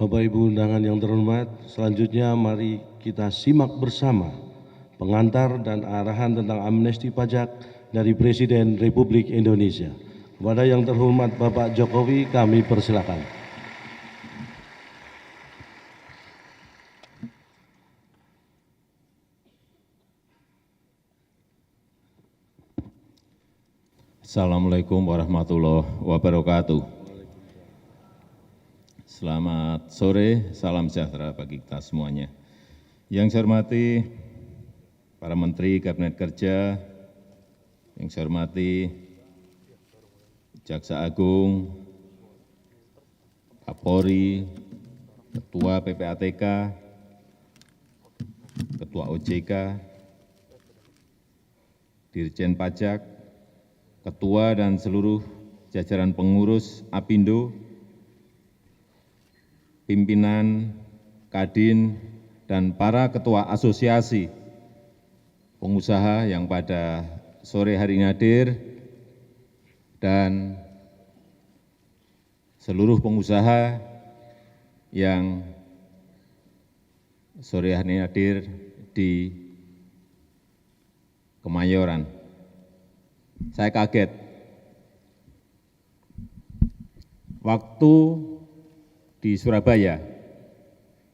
Bapak Ibu undangan yang terhormat, selanjutnya mari kita simak bersama pengantar dan arahan tentang amnesti pajak dari Presiden Republik Indonesia. Kepada yang terhormat Bapak Jokowi, kami persilakan. Assalamualaikum warahmatullahi wabarakatuh. Selamat sore, salam sejahtera bagi kita semuanya. Yang saya hormati para Menteri Kabinet Kerja, yang saya hormati Jaksa Agung, Kapolri, Ketua PPATK, Ketua OJK, Dirjen Pajak, Ketua dan seluruh jajaran pengurus APindo, pimpinan, Kadin, dan para ketua asosiasi pengusaha yang pada sore hari ini hadir, dan seluruh pengusaha yang sore hari ini hadir di Kemayoran. Saya kaget. Waktu di Surabaya,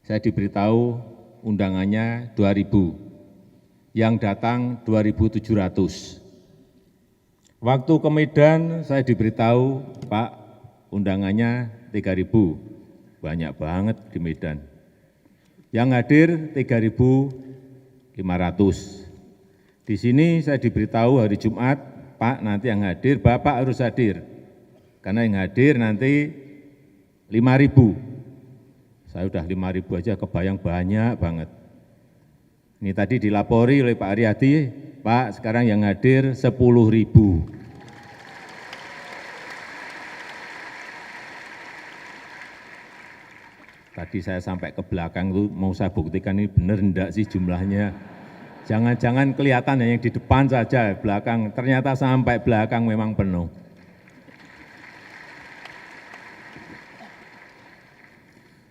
saya diberitahu undangannya 2.000, yang datang 2.700. Waktu ke Medan, saya diberitahu, Pak, undangannya 3.000, banyak banget di Medan. Yang hadir 3.500. Di sini saya diberitahu hari Jumat, Pak, nanti yang hadir, Bapak harus hadir, karena yang hadir nanti 5.000. Saya udah 5.000 aja kebayang banyak banget. Ini tadi dilapori oleh Pak Aryadi, Pak, sekarang yang hadir 10.000. Tadi saya sampai ke belakang itu mau saya buktikan ini benar enggak sih jumlahnya. Jangan-jangan kelihatan yang di depan saja, belakang. Ternyata sampai belakang memang penuh.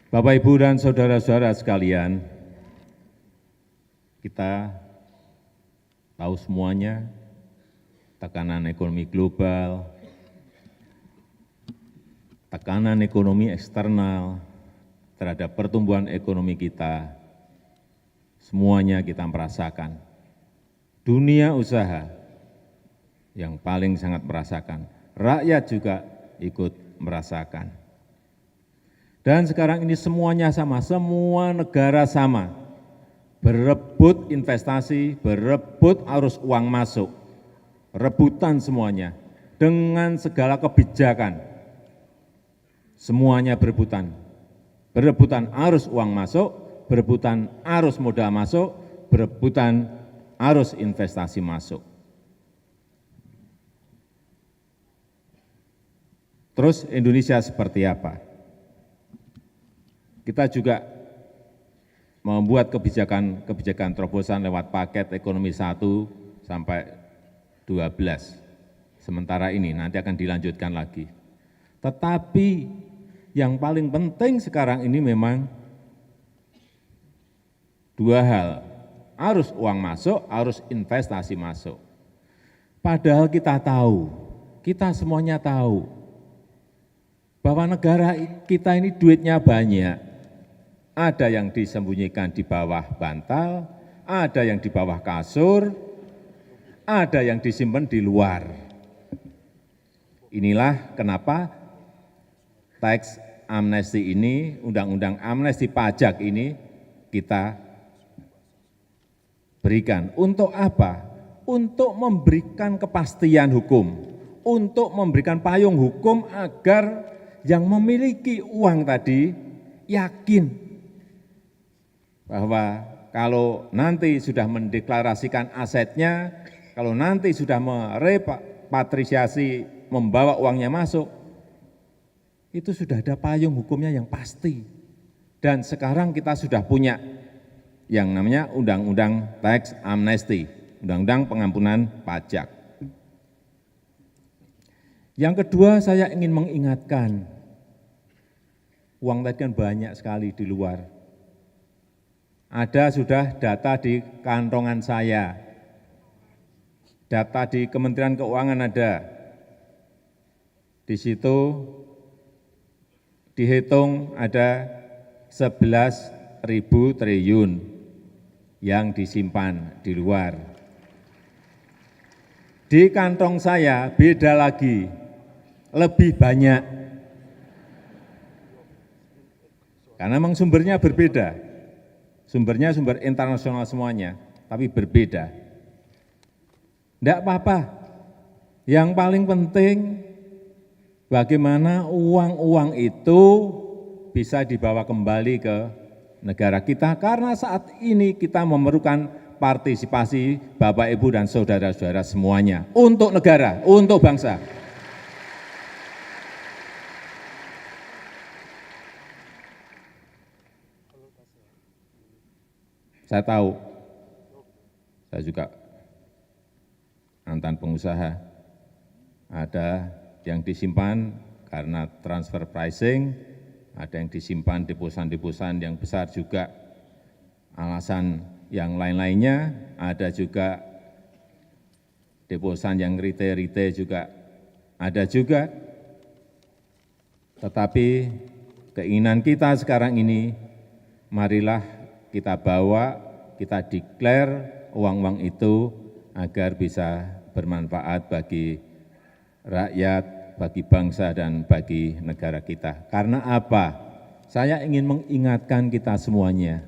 Bapak, Ibu, dan saudara-saudara sekalian, kita tahu semuanya tekanan ekonomi global, tekanan ekonomi eksternal terhadap pertumbuhan ekonomi kita, semuanya kita merasakan. Dunia usaha yang paling sangat merasakan, rakyat juga ikut merasakan. Dan sekarang ini semuanya sama, semua negara sama, berebut investasi, berebut arus uang masuk, rebutan semuanya, dengan segala kebijakan, semuanya berebutan arus uang masuk, berebutan arus modal masuk, berebutan arus investasi masuk. Terus Indonesia seperti apa? Kita juga membuat kebijakan terobosan lewat paket ekonomi 1 sampai 12. Sementara ini nanti akan dilanjutkan lagi. Tetapi yang paling penting sekarang ini memang dua hal, arus uang masuk, arus investasi masuk. Padahal kita tahu, kita semuanya tahu, bahwa negara kita ini duitnya banyak. Ada yang disembunyikan di bawah bantal, ada yang di bawah kasur, ada yang disimpan di luar. Inilah kenapa tax amnesty ini, undang-undang amnesti pajak ini kita berikan. Untuk apa? Untuk memberikan kepastian hukum, untuk memberikan payung hukum agar yang memiliki uang tadi yakin bahwa kalau nanti sudah mendeklarasikan asetnya, kalau nanti sudah merepatriasi, membawa uangnya masuk, itu sudah ada payung hukumnya yang pasti. Dan sekarang kita sudah punya yang namanya Undang-Undang Tax Amnesty, Undang-Undang Pengampunan Pajak. Yang kedua, saya ingin mengingatkan Uang tadi kan banyak sekali di luar. Ada sudah data di kantongan saya, data di Kementerian Keuangan ada. Di situ dihitung ada 11.000 triliun yang disimpan di luar. Di kantong saya beda lagi, lebih banyak. Karena memang sumbernya berbeda. Sumbernya sumber internasional semuanya, tapi berbeda. Tidak apa-apa. Yang paling penting bagaimana uang-uang itu bisa dibawa kembali ke negara kita, karena saat ini kita memerlukan partisipasi Bapak, Ibu, dan saudara-saudara semuanya untuk negara, untuk bangsa. Saya tahu, saya juga mantan pengusaha, ada yang disimpan karena transfer pricing, ada yang disimpan di perusahaan-perusahaan yang besar juga, alasan yang lain-lainnya, ada juga di perusahaan yang retail juga ada juga. Tetapi keinginan kita sekarang ini, marilah kita bawa, kita declare uang-uang itu agar bisa bermanfaat bagi rakyat, bagi bangsa, dan bagi negara kita. Karena apa? Saya ingin mengingatkan kita semuanya,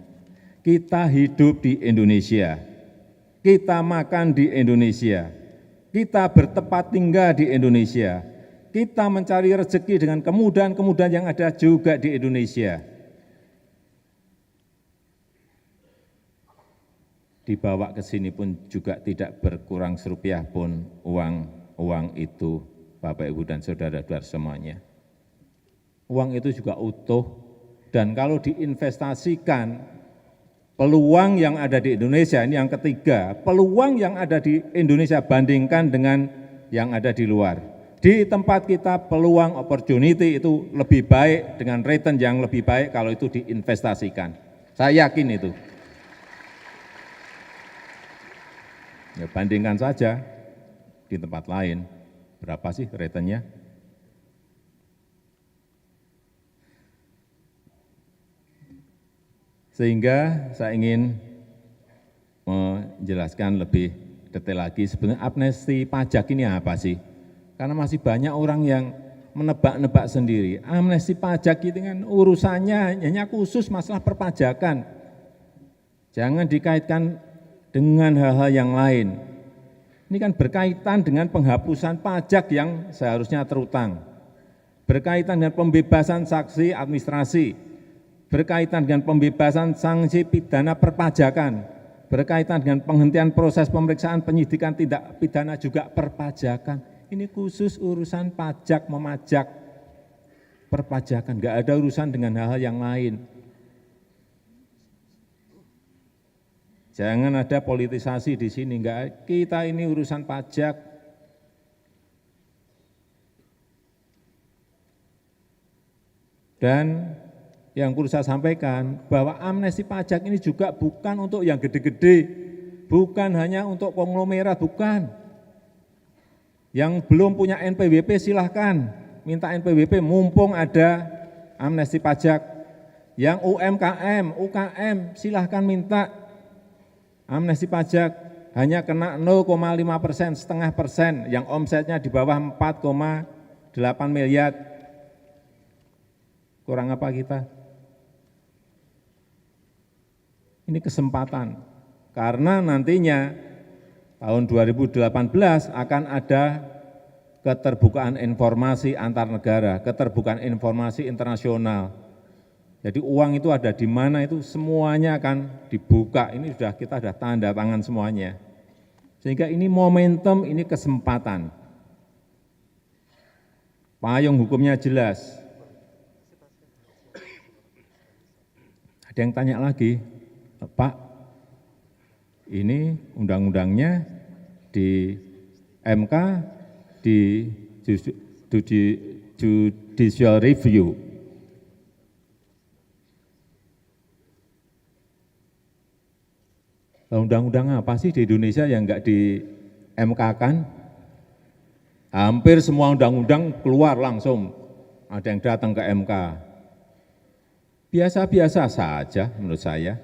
kita hidup di Indonesia, kita makan di Indonesia, kita bertempat tinggal di Indonesia, kita mencari rezeki dengan kemudahan-kemudahan yang ada juga di Indonesia. Dibawa ke sini pun juga tidak berkurang serupiah pun uang itu, Bapak, Ibu, dan saudara-saudara semuanya. Uang itu juga utuh, dan kalau diinvestasikan, peluang yang ada di Indonesia, ini yang ketiga, peluang yang ada di Indonesia bandingkan dengan yang ada di luar. Di tempat kita peluang opportunity itu lebih baik, dengan return yang lebih baik kalau itu diinvestasikan. Saya yakin itu. Ya, bandingkan saja di tempat lain, berapa sih returnnya? Sehingga saya ingin menjelaskan lebih detail lagi, sebenarnya amnesti pajak ini apa sih? Karena masih banyak orang yang menebak-nebak sendiri. Amnesti pajak itu kan urusannya hanya khusus masalah perpajakan. Jangan dikaitkan dengan hal-hal yang lain. Ini kan berkaitan dengan penghapusan pajak yang seharusnya terutang, berkaitan dengan pembebasan sanksi administrasi, berkaitan dengan pembebasan sanksi pidana perpajakan, berkaitan dengan penghentian proses pemeriksaan penyidikan tindak pidana juga perpajakan. Ini khusus urusan pajak, memajak, perpajakan, nggak ada urusan dengan hal-hal yang lain. Jangan ada politisasi di sini, enggak. Kita ini urusan pajak. Dan yang perlu saya sampaikan bahwa amnesti pajak ini juga bukan untuk yang gede-gede, bukan hanya untuk konglomerat, bukan. Yang belum punya NPWP silahkan minta NPWP, mumpung ada amnesti pajak. Yang UMKM, UKM silahkan minta amnesti pajak, hanya kena 0,5%, setengah persen, yang omsetnya di bawah 4,8 miliar. Kurang apa kita? Ini kesempatan, karena nantinya tahun 2018 akan ada keterbukaan informasi antar negara, keterbukaan informasi internasional. Jadi uang itu ada di mana itu semuanya akan dibuka. Ini kita sudah tanda tangan semuanya. Sehingga ini momentum, ini kesempatan. Payung hukumnya jelas. Ada yang tanya lagi, Pak, ini undang-undangnya di MK, di judicial review. Undang-undang apa sih di Indonesia yang enggak di MK-kan? Hampir semua undang-undang keluar langsung, ada yang datang ke MK. Biasa-biasa saja menurut saya.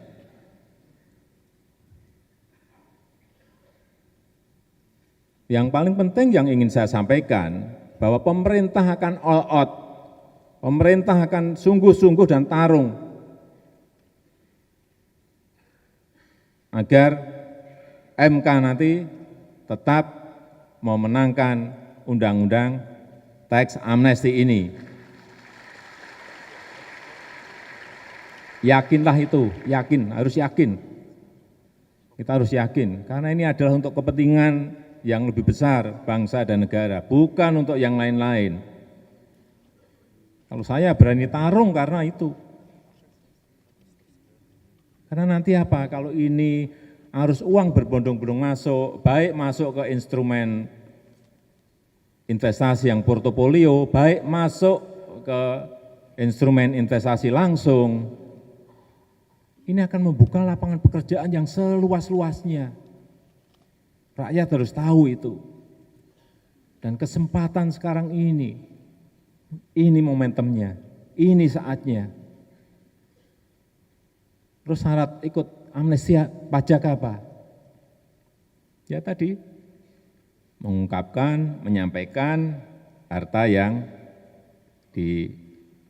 Yang paling penting yang ingin saya sampaikan, bahwa pemerintah akan all out, pemerintah akan sungguh-sungguh dan tarung agar MK nanti tetap memenangkan undang-undang tax amnesty ini. Yakinlah itu, yakin, harus yakin. Kita harus yakin, karena ini adalah untuk kepentingan yang lebih besar bangsa dan negara, bukan untuk yang lain-lain. Kalau saya berani tarung karena itu. Karena nanti apa, kalau ini arus uang berbondong-bondong masuk, baik masuk ke instrumen investasi yang portofolio, baik masuk ke instrumen investasi langsung, ini akan membuka lapangan pekerjaan yang seluas-luasnya. Rakyat harus tahu itu. Dan kesempatan sekarang ini momentumnya, ini saatnya. Terus syarat ikut amnesti pajak apa? Ya tadi, mengungkapkan, menyampaikan harta yang di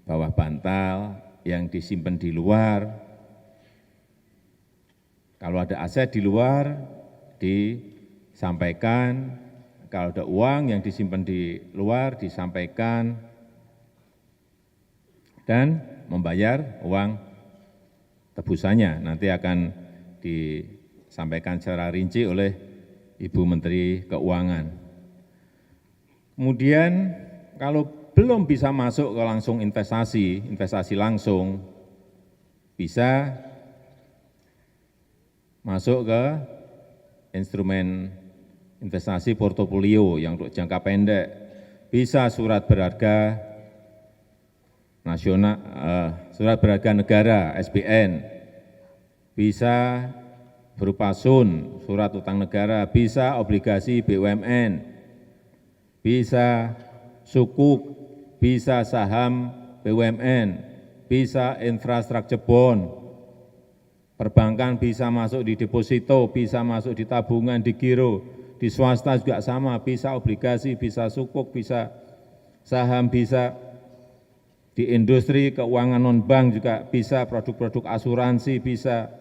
bawah bantal, yang disimpan di luar. Kalau ada aset di luar, disampaikan. Kalau ada uang yang disimpan di luar, disampaikan. Dan membayar uang tebusannya. Nanti akan disampaikan secara rinci oleh Ibu Menteri Keuangan. Kemudian kalau belum bisa masuk ke langsung investasi langsung, bisa masuk ke instrumen investasi portofolio yang untuk jangka pendek, bisa surat berharga nasional, surat berharga negara (SBN), bisa berupa SUN, surat utang negara, bisa obligasi BUMN, bisa sukuk, bisa saham BUMN, bisa infrastruktur bond. Perbankan bisa masuk di deposito, bisa masuk di tabungan, di giro, di swasta juga sama, bisa obligasi, bisa sukuk, bisa saham, bisa di industri keuangan non-bank juga bisa, produk-produk asuransi bisa,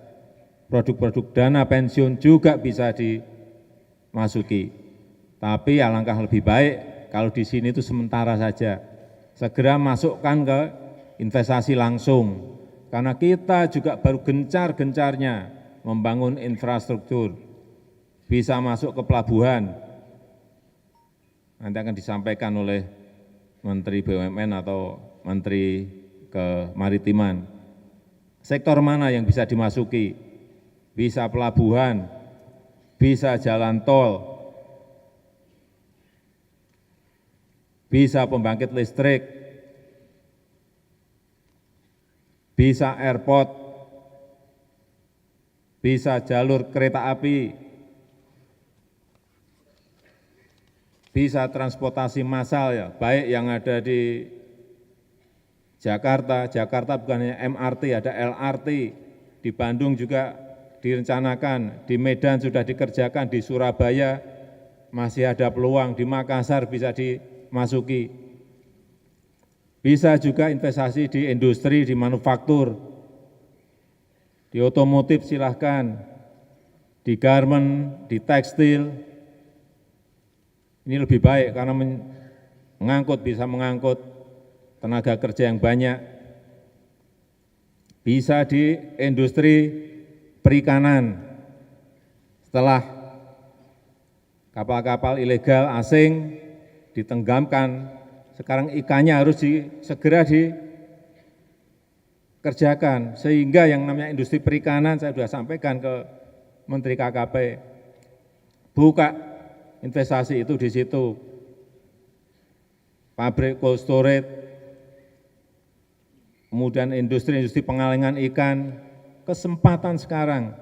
produk-produk dana pensiun juga bisa dimasuki. Tapi alangkah lebih baik kalau di sini itu sementara saja, segera masukkan ke investasi langsung. Karena kita juga baru gencar-gencarnya membangun infrastruktur, bisa masuk ke pelabuhan. Nanti akan disampaikan oleh Menteri BUMN atau Menteri Kemaritiman. Sektor mana yang bisa dimasuki? Bisa pelabuhan, bisa jalan tol, bisa pembangkit listrik, bisa airport, bisa jalur kereta api, bisa transportasi massal ya, baik yang ada di Jakarta bukan hanya MRT, ada LRT, di Bandung juga direncanakan, di Medan sudah dikerjakan, di Surabaya masih ada peluang, di Makassar bisa dimasuki. Bisa juga investasi di industri, di manufaktur, di otomotif silahkan, di garment, di tekstil. Ini lebih baik karena bisa mengangkut tenaga kerja yang banyak. Bisa di industri perikanan. Setelah kapal-kapal ilegal asing ditenggelamkan, sekarang ikannya harus segera dikerjakan, sehingga yang namanya industri perikanan, saya sudah sampaikan ke Menteri KKP, buka investasi itu di situ, pabrik cold storage, kemudian industri pengalengan ikan, kesempatan sekarang,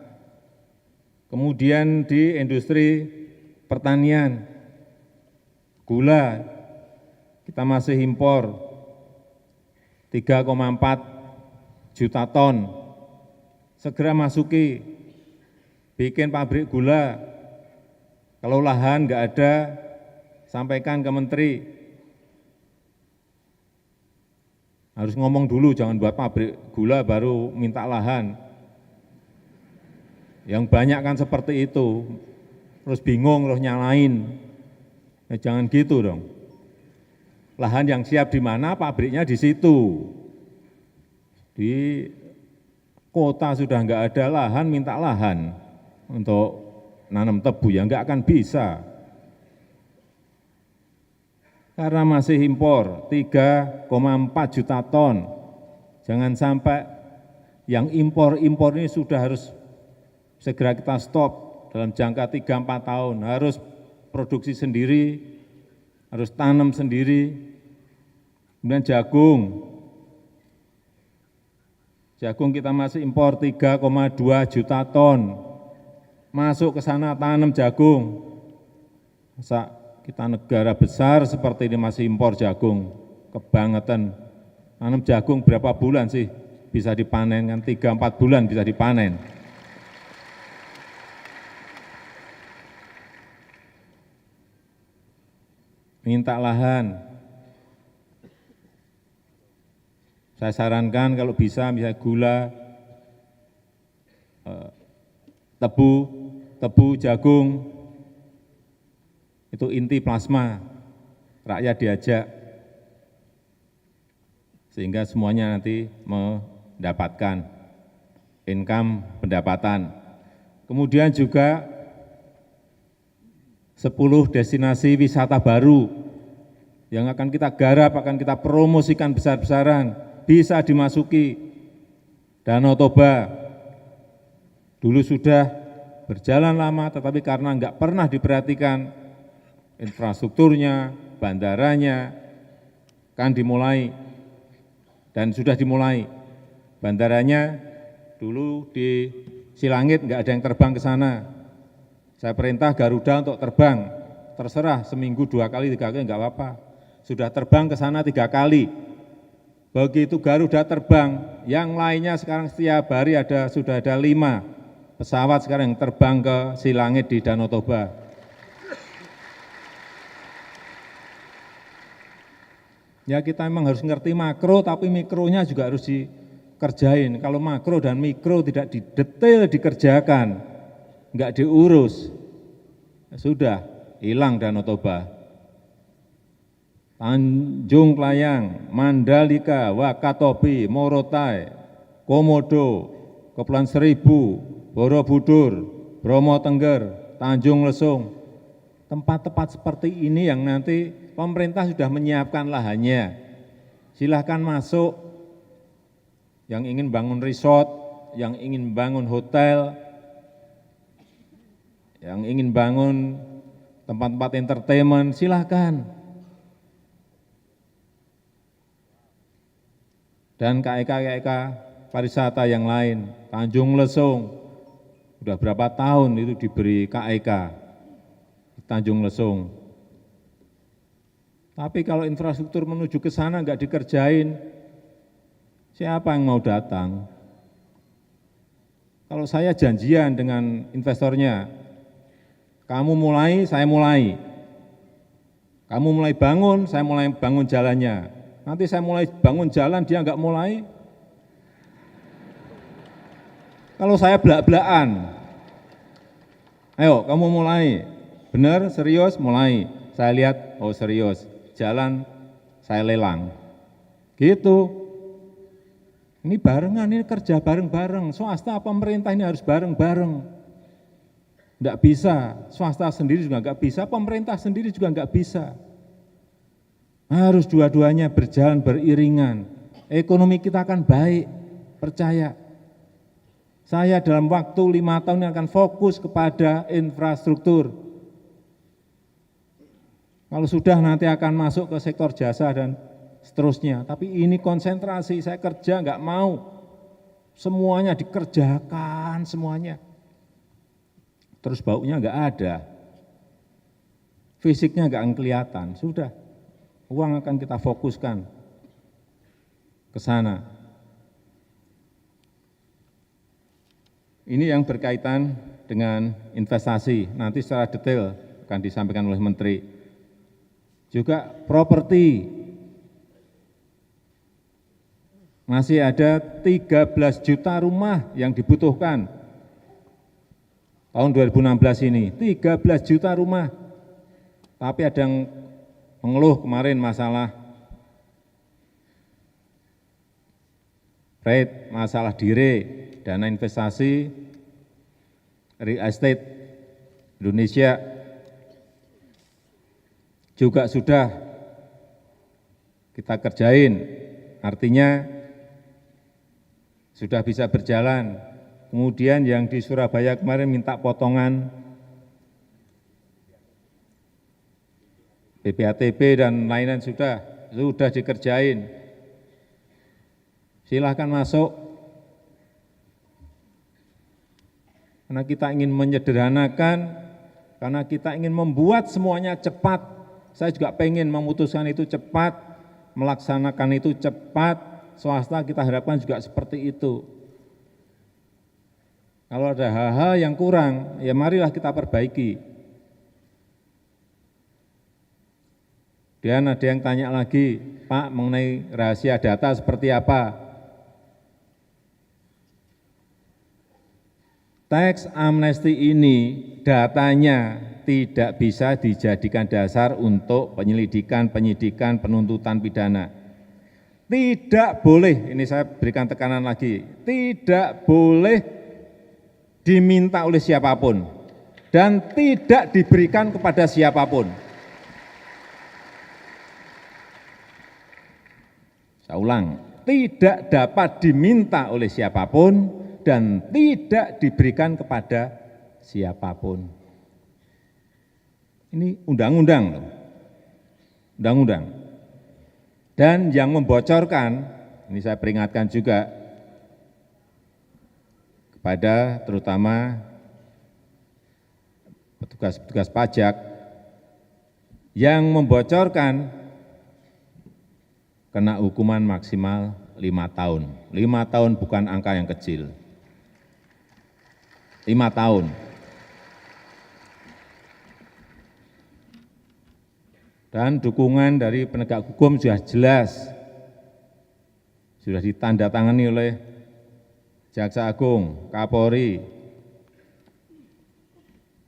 Kemudian di industri pertanian, gula, kita masih impor 3,4 juta ton. Segera masuki, bikin pabrik gula. Kalau lahan nggak ada, sampaikan ke menteri. Harus ngomong dulu, jangan buat pabrik gula baru minta lahan. Yang banyak kan seperti itu, terus bingung, terus nyalain. Jangan gitu dong. Lahan yang siap di mana, pabriknya di situ. Di kota sudah nggak ada lahan, minta lahan untuk nanam tebu, ya nggak akan bisa. Karena masih impor 3,4 juta ton. Jangan sampai yang impor-impor ini sudah harus segera kita stop dalam jangka 3-4 tahun. Harus produksi sendiri, harus tanam sendiri. Kemudian jagung. Jagung kita masih impor 3,2 juta ton. Masuk ke sana tanam jagung. Masa kita negara besar seperti ini masih impor jagung, kebangetan. Tanam jagung berapa bulan sih bisa dipanen, kan 3-4 bulan bisa dipanen. Minta lahan. Saya sarankan kalau bisa misalnya gula, tebu, jagung, itu inti plasma, rakyat diajak, sehingga semuanya nanti mendapatkan income, pendapatan. Kemudian juga 10 destinasi wisata baru yang akan kita garap, akan kita promosikan besar-besaran, bisa dimasuki. Danau Toba, dulu sudah berjalan lama, tetapi karena enggak pernah diperhatikan, infrastrukturnya, bandaranya, kan dimulai dan sudah dimulai. Bandaranya dulu di Silangit enggak ada yang terbang ke sana. Saya perintah Garuda untuk terbang, terserah seminggu 2 kali, 3 kali enggak apa-apa. Sudah terbang ke sana 3 kali. Begitu Garuda terbang, yang lainnya sekarang setiap hari sudah ada 5 pesawat sekarang yang terbang ke Silangit di Danau Toba. Ya kita memang harus ngerti makro, tapi mikronya juga harus dikerjain. Kalau makro dan mikro tidak didetail dikerjakan, enggak diurus, ya sudah hilang Danau Toba. Tanjung Klayang, Mandalika, Wakatobi, Morotai, Komodo, Kepulauan Seribu, Borobudur, Bromo Tengger, Tanjung Lesung. Tempat-tempat seperti ini yang nanti pemerintah sudah menyiapkan lahannya. Silahkan masuk, yang ingin bangun resort, yang ingin bangun hotel, yang ingin bangun tempat-tempat entertainment, silahkan. Dan KEK pariwisata yang lain, Tanjung Lesung, sudah berapa tahun itu diberi KEK, Tanjung Lesung. Tapi kalau infrastruktur menuju ke sana enggak dikerjain, siapa yang mau datang? Kalau saya janjian dengan investornya, kamu mulai, saya mulai. Kamu mulai bangun, saya mulai bangun jalannya. Nanti saya mulai bangun jalan, dia enggak mulai. Kalau saya belak-belakan, ayo kamu mulai. Benar, serius, mulai. Saya lihat, oh serius, jalan saya lelang. Gitu. Ini barengan, ini kerja bareng-bareng. Swasta pemerintah ini harus bareng-bareng. Enggak bisa, swasta sendiri juga enggak bisa, pemerintah sendiri juga enggak bisa. Harus dua-duanya berjalan beriringan. Ekonomi kita akan baik, percaya. Saya dalam waktu 5 tahun ini akan fokus kepada infrastruktur. Kalau sudah nanti akan masuk ke sektor jasa dan seterusnya. Tapi ini konsentrasi, saya kerja enggak mau. Semuanya dikerjakan, semuanya. terus baunya nggak ada, fisiknya nggak akan kelihatan, sudah, uang akan kita fokuskan ke sana. Ini yang berkaitan dengan investasi, nanti secara detail akan disampaikan oleh Menteri. Juga properti, masih ada 13 juta rumah yang dibutuhkan. Tahun 2016 ini, 13 juta rumah. Tapi ada yang mengeluh kemarin masalah rate, masalah dire, dana investasi, real estate Indonesia juga sudah kita kerjain, artinya sudah bisa berjalan. Kemudian yang di Surabaya kemarin minta potongan BPATB dan lain-lain sudah dikerjain. Silahkan masuk. Karena kita ingin menyederhanakan, karena kita ingin membuat semuanya cepat. Saya juga pengen memutuskan itu cepat, melaksanakan itu cepat. Swasta kita harapkan juga seperti itu. Kalau ada hal-hal yang kurang, ya marilah kita perbaiki. Dan ada yang tanya lagi, Pak, mengenai rahasia data seperti apa? Teks amnesti ini datanya tidak bisa dijadikan dasar untuk penyelidikan, penyidikan, penuntutan pidana. Tidak boleh, ini saya berikan tekanan lagi, tidak boleh diminta oleh siapapun dan tidak diberikan kepada siapapun. Saya ulang, tidak dapat diminta oleh siapapun dan tidak diberikan kepada siapapun. Ini undang-undang loh, undang-undang. Dan yang membocorkan, ini saya peringatkan juga kepada terutama petugas-petugas pajak yang membocorkan kena hukuman maksimal 5 tahun. 5 tahun bukan angka yang kecil. 5 tahun. Dan dukungan dari penegak hukum sudah jelas, sudah ditandatangani oleh Jaksa Agung, Kapolri,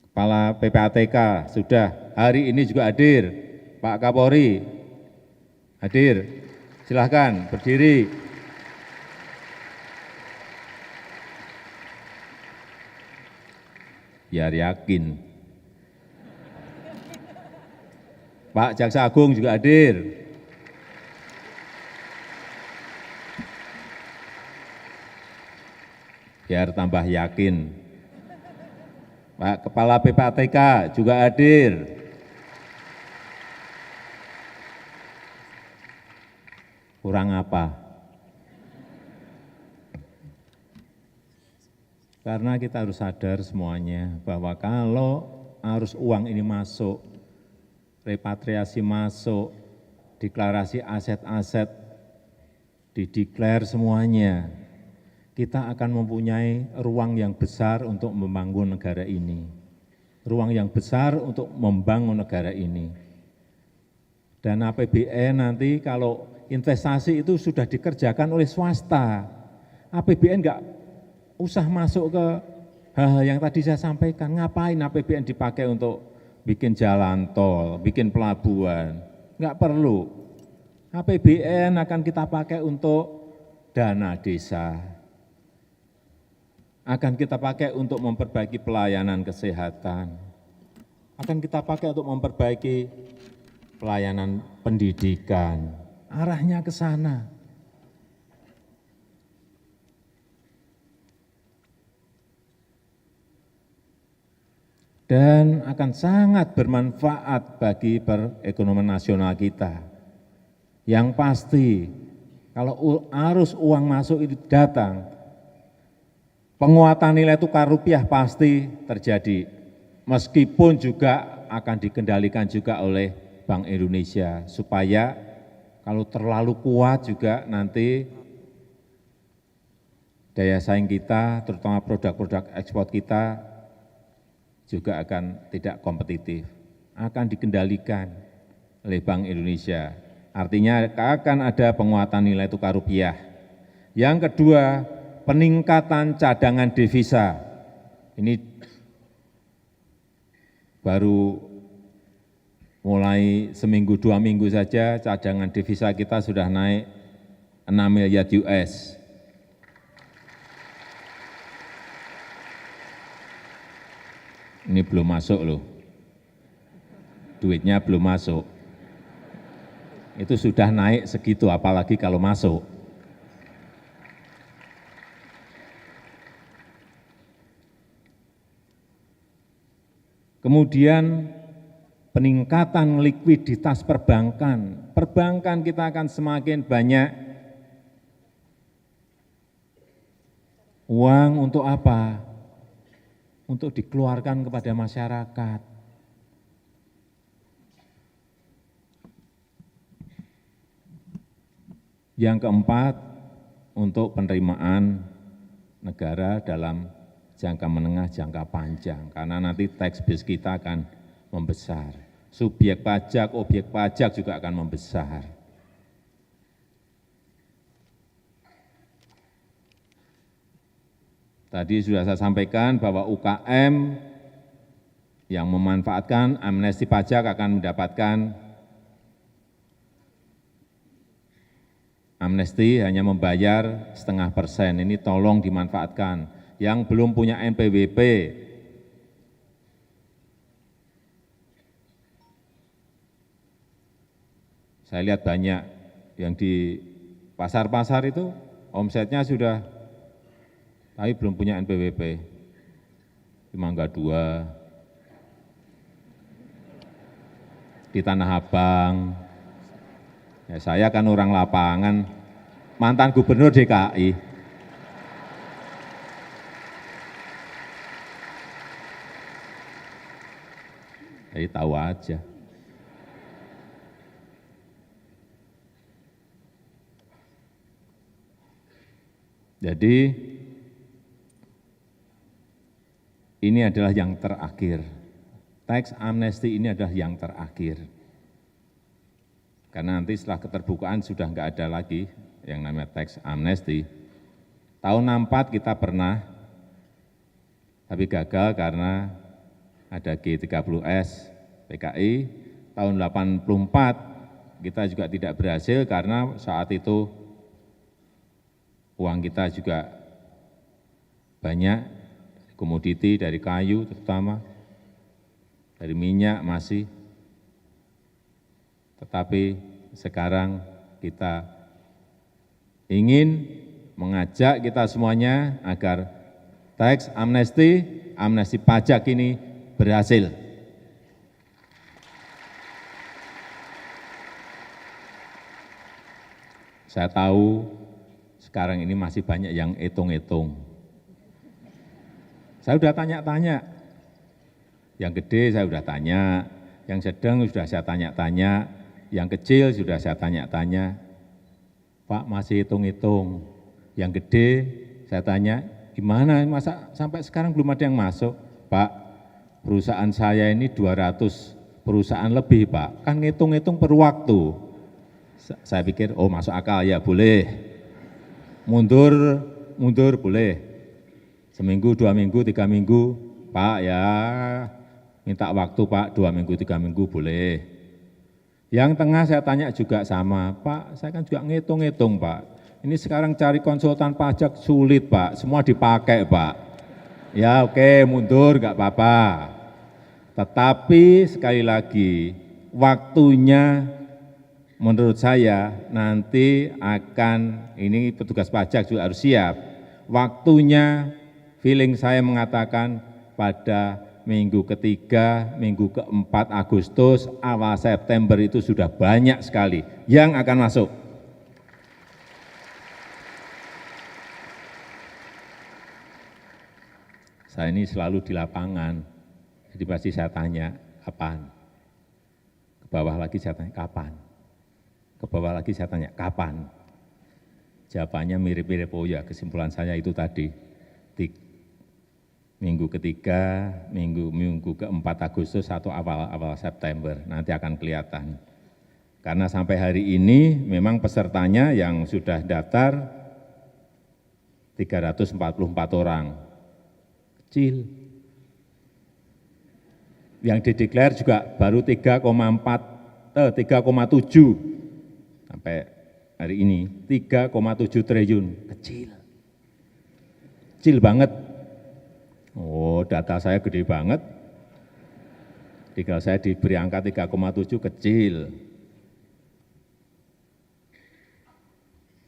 Kepala PPATK, sudah hari ini juga hadir, Pak Kapolri, hadir, silahkan berdiri. Biar yakin. Pak Jaksa Agung juga hadir. Biar tambah yakin. Pak Kepala PPATK juga hadir. Kurang apa? Karena kita harus sadar semuanya bahwa kalau arus uang ini masuk, repatriasi masuk, deklarasi aset-aset, dideklar semuanya, kita akan mempunyai ruang yang besar untuk membangun negara ini. Ruang yang besar untuk membangun negara ini. Dan APBN nanti kalau investasi itu sudah dikerjakan oleh swasta, APBN enggak usah masuk ke hal-hal yang tadi saya sampaikan. Ngapain APBN dipakai untuk bikin jalan tol, bikin pelabuhan, enggak perlu. APBN akan kita pakai untuk dana desa, akan kita pakai untuk memperbaiki pelayanan kesehatan, akan kita pakai untuk memperbaiki pelayanan pendidikan, arahnya ke sana. Dan akan sangat bermanfaat bagi perekonomian nasional kita. Yang pasti, kalau arus uang masuk itu datang, penguatan nilai tukar rupiah pasti terjadi. meskipun juga akan dikendalikan juga oleh Bank Indonesia, supaya kalau terlalu kuat juga nanti daya saing kita, terutama produk-produk ekspor kita, juga akan tidak kompetitif, akan dikendalikan oleh Bank Indonesia. Artinya akan ada penguatan nilai tukar rupiah. Yang kedua, peningkatan cadangan devisa. Ini baru mulai seminggu, 2 minggu saja cadangan devisa kita sudah naik 6 miliar US. Ini belum masuk loh, duitnya belum masuk. Itu sudah naik segitu, apalagi kalau masuk. Kemudian peningkatan likuiditas perbankan. Perbankan kita akan semakin banyak uang untuk apa? Untuk dikeluarkan kepada masyarakat. Yang keempat, untuk penerimaan negara dalam jangka menengah, jangka panjang, karena nanti tax base kita akan membesar. Subjek pajak, objek pajak juga akan membesar. Tadi sudah saya sampaikan bahwa UKM yang memanfaatkan amnesti pajak akan mendapatkan amnesti hanya membayar 0,5%. Ini tolong dimanfaatkan. Yang belum punya NPWP, saya lihat banyak yang di pasar-pasar itu omsetnya sudah, tapi belum punya NPWP. Di Mangga 2, di Tanah Abang. Ya, saya kan orang lapangan, mantan gubernur DKI. Jadi tahu aja. Jadi ini adalah yang terakhir. Tax amnesty ini adalah yang terakhir. Karena nanti setelah keterbukaan sudah enggak ada lagi yang namanya tax amnesty. Tahun 64 kita pernah, tapi gagal karena ada G30S PKI. Tahun 84 kita juga tidak berhasil karena saat itu uang kita juga banyak, komoditi dari kayu terutama, dari minyak masih. Tetapi sekarang kita ingin mengajak kita semuanya agar tax amnesty, amnesti pajak ini berhasil. Saya tahu sekarang ini masih banyak yang hitung-hitung. Saya sudah tanya-tanya, yang gede saya sudah tanya, yang sedang sudah saya tanya-tanya, yang kecil sudah saya tanya-tanya. Pak masih hitung-hitung, yang gede saya tanya, gimana masa sampai sekarang belum ada yang masuk? Pak, perusahaan saya ini 200 perusahaan lebih Pak, kan ngitung-ngitung per waktu. Saya pikir, oh masuk akal ya boleh, mundur boleh, seminggu, 2 minggu, 3 minggu, Pak ya minta waktu Pak 2 minggu, 3 minggu boleh. Yang tengah saya tanya juga sama, Pak saya kan juga ngitung-ngitung Pak, ini sekarang cari konsultan pajak sulit Pak, semua dipakai Pak. Ya oke, mundur enggak apa-apa. Tetapi sekali lagi, waktunya menurut saya nanti akan, ini petugas pajak juga harus siap. Waktunya, feeling saya mengatakan pada minggu ketiga, minggu keempat Agustus, awal September itu sudah banyak sekali yang akan masuk. Saya ini selalu di lapangan, Jadi pasti saya tanya, kapan? Ke bawah lagi saya tanya, kapan? Ke bawah lagi saya tanya, kapan? Jawabannya mirip-mirip, oh ya kesimpulan saya itu tadi. Minggu ketiga, minggu keempat Agustus atau awal September, nanti akan kelihatan. Karena sampai hari ini memang pesertanya yang sudah daftar 344 orang, kecil. Yang dideklar juga baru 3,7 sampai hari ini, 3,7 triliun, kecil. Kecil banget. Oh, data saya gede banget. Jika saya diberi angka 3,7 kecil.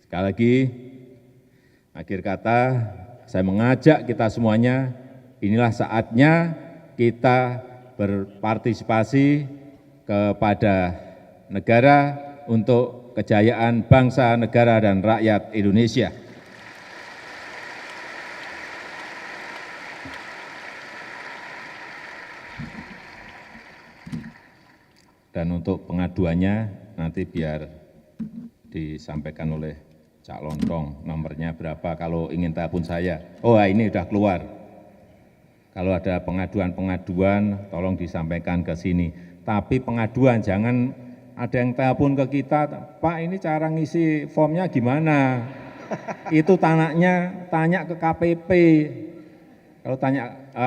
Sekali lagi, akhir kata, saya mengajak kita semuanya, inilah saatnya kita berpartisipasi kepada negara untuk kejayaan bangsa, negara, dan rakyat Indonesia. Dan untuk pengaduannya nanti biar disampaikan oleh Cak Lontong, nomornya berapa kalau ingin telepon saya. Oh ini sudah keluar. Kalau ada pengaduan-pengaduan tolong disampaikan ke sini. Tapi pengaduan jangan ada yang telepon ke kita, Pak ini cara ngisi formnya gimana? Itu tanya ke KPP.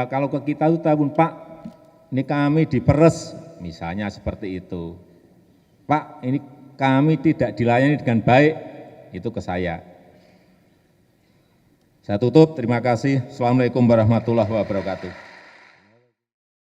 Kalau ke kita itu telepon, Pak ini kami diperes. Misalnya seperti itu. Pak, ini kami tidak dilayani dengan baik, itu ke saya. Saya tutup, terima kasih. Assalamualaikum warahmatullahi wabarakatuh.